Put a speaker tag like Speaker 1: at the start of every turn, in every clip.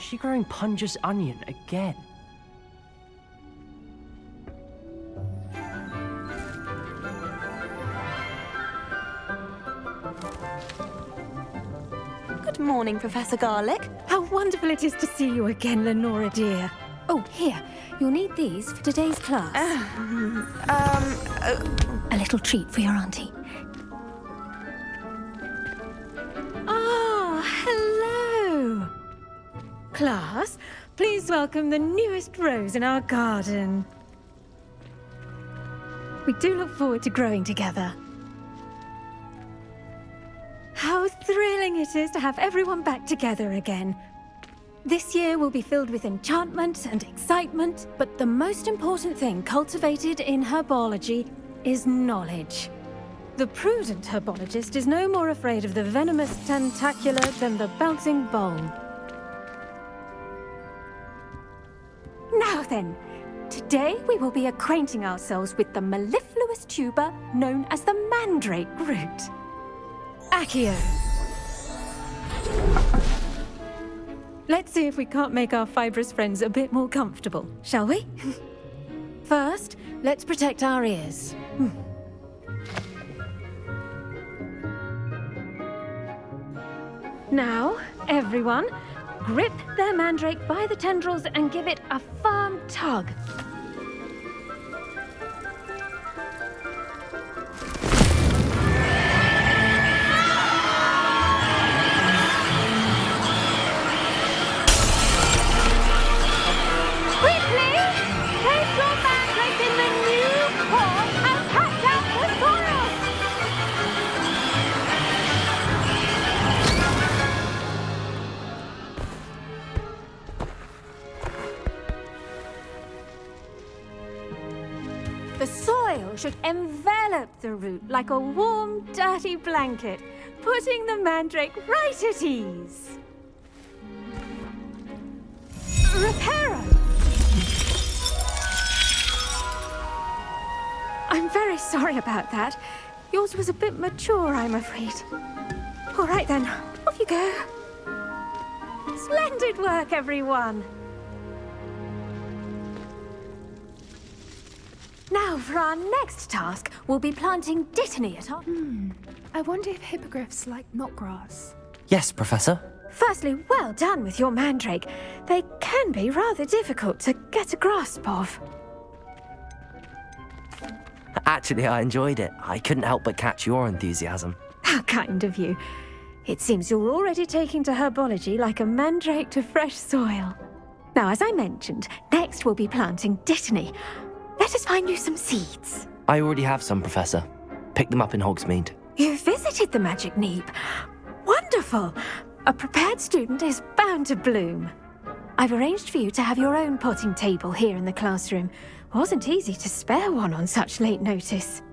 Speaker 1: she growing Punja's onion again?
Speaker 2: Good morning, Professor Garlick.
Speaker 3: How wonderful it is to see you again, Lenora dear. Oh, here, you'll need these for today's class. A little treat for your auntie. Ah, hello. Class, please welcome the newest rose in our garden. We do look forward to growing together. How thrilling it is to have everyone back together again. This year will be filled with enchantment and excitement, but the most important thing cultivated in herbology is knowledge. The prudent herbologist is no more afraid of the venomous tentacula than the bouncing bulb. Now then, today we will be acquainting ourselves with the mellifluous tuber known as the mandrake root. Accio. Let's see if we can't make our fibrous friends a bit more comfortable, shall we? First, let's protect our ears. Now, everyone, grip their mandrake by the tendrils and give it a firm tug. The soil should envelop the root like a warm, dirty blanket, putting the mandrake right at ease. Reparo! I'm very sorry about that. Yours was a bit mature, I'm afraid. All right then, off you go. Splendid work, everyone. Now, for our next task, we'll be planting dittany at our...
Speaker 4: I wonder if hippogriffs like knotgrass.
Speaker 1: Yes, Professor.
Speaker 3: Firstly, well done with your mandrake. They can be rather difficult to get a grasp of.
Speaker 1: Actually, I enjoyed it. I couldn't help but catch your enthusiasm.
Speaker 3: How kind of you. It seems you're already taking to herbology like a mandrake to fresh soil. Now, as I mentioned, next we'll be planting dittany. Let us find you some seeds.
Speaker 1: I already have some, Professor. Picked them up in Hogsmeade.
Speaker 3: You visited the Magic Neep. Wonderful. A prepared student is bound to bloom. I've arranged for you to have your own potting table here in the classroom. Wasn't easy to spare one on such late notice.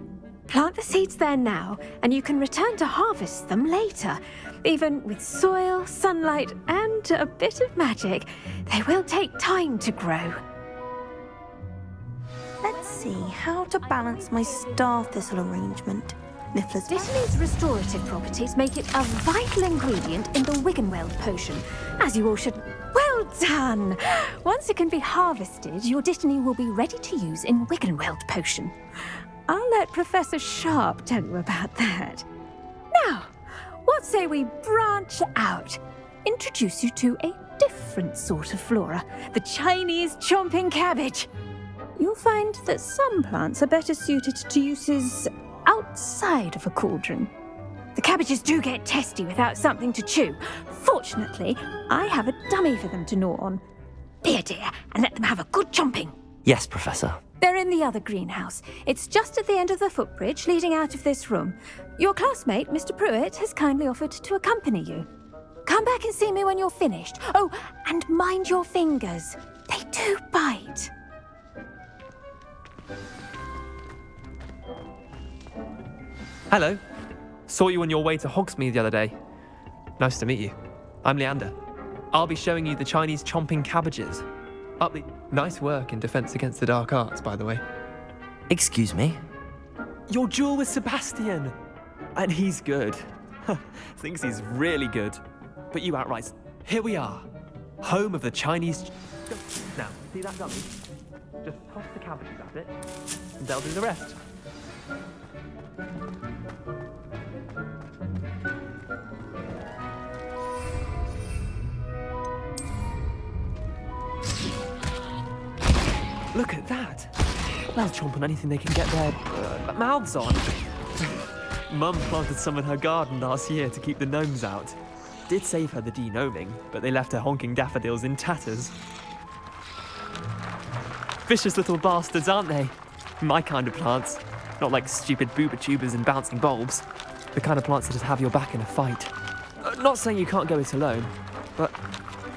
Speaker 3: Plant the seeds there now, and you can return to harvest them later. Even with soil, sunlight, and a bit of magic, they will take time to grow.
Speaker 2: Let's see how to balance my star thistle arrangement. Niffler's
Speaker 3: Dittany's restorative properties make it a vital ingredient in the Wiggenweld potion, as you all should... Well done! Once it can be harvested, your Dittany will be ready to use in Wiggenweld potion. I'll let Professor Sharp tell you about that. Now, what say we branch out? Introduce you to a different sort of flora, the Chinese chomping cabbage. You'll find that some plants are better suited to uses outside of a cauldron. The cabbages do get testy without something to chew. Fortunately, I have a dummy for them to gnaw on. Be a dear and let them have a good chomping.
Speaker 1: Yes, Professor.
Speaker 3: They're in the other greenhouse. It's just at the end of the footbridge leading out of this room. Your classmate, Mr. Pruitt, has kindly offered to accompany you. Come back and see me when you're finished. Oh, and mind your fingers. They do bite.
Speaker 5: Hello. Saw you on your way to Hogsmeade the other day. Nice to meet you. I'm Leander. I'll be showing you the Chinese chomping cabbages. Nice work in Defense Against the Dark Arts, by the way.
Speaker 1: Excuse me?
Speaker 5: Your duel with Sebastian! And he's good. Thinks he's really good. But you outright... Here we are. home of the Chinese. Now, see that dummy? Just toss the cabbages at it, and they'll do the rest. Look at that! They'll chomp on anything they can get their mouths on. Mum planted some in her garden last year to keep the gnomes out. Did save her the de-gnoming, but they left her honking daffodils in tatters. Vicious little bastards, aren't they? My kind of plants. Not like stupid booba tubers and bouncing bulbs. The kind of plants that just have your back in a fight. Not saying you can't go it alone, but,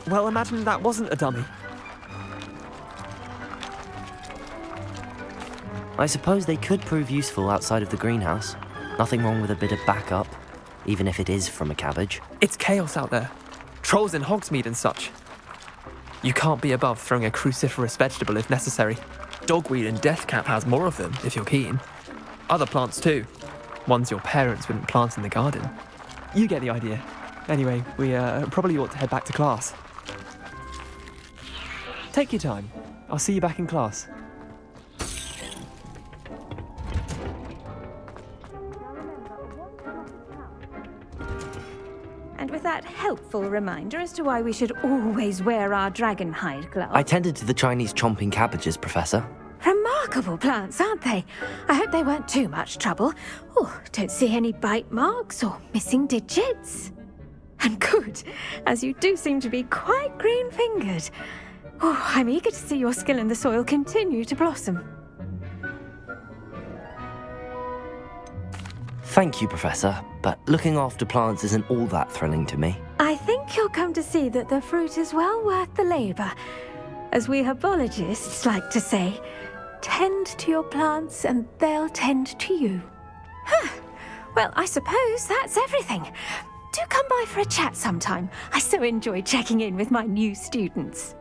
Speaker 5: well, imagine that wasn't a dummy.
Speaker 1: I suppose they could prove useful outside of the greenhouse. Nothing wrong with a bit of backup, even if it is from a cabbage.
Speaker 5: It's chaos out there. Trolls in Hogsmeade and such. You can't be above throwing a cruciferous vegetable if necessary. Dogweed and deathcap has more of them, if you're keen. Other plants too. Ones your parents wouldn't plant in the garden. You get the idea. Anyway, we probably ought to head back to class. Take your time. I'll see you back in class.
Speaker 3: And with that helpful reminder as to why we should always wear our dragon hide gloves.
Speaker 1: I tended to the Chinese chomping cabbages, Professor.
Speaker 3: Remarkable plants, aren't they? I hope they weren't too much trouble. Oh, don't see any bite marks or missing digits. And good, as you do seem to be quite green-fingered. Oh, I'm eager to see your skill in the soil continue to blossom.
Speaker 1: Thank you, Professor, but looking after plants isn't all that thrilling to me.
Speaker 3: I think you'll come to see that the fruit is well worth the labour. As we herbologists like to say, tend to your plants and they'll tend to you. Well, I suppose that's everything. Do come by for a chat sometime. I so enjoy checking in with my new students.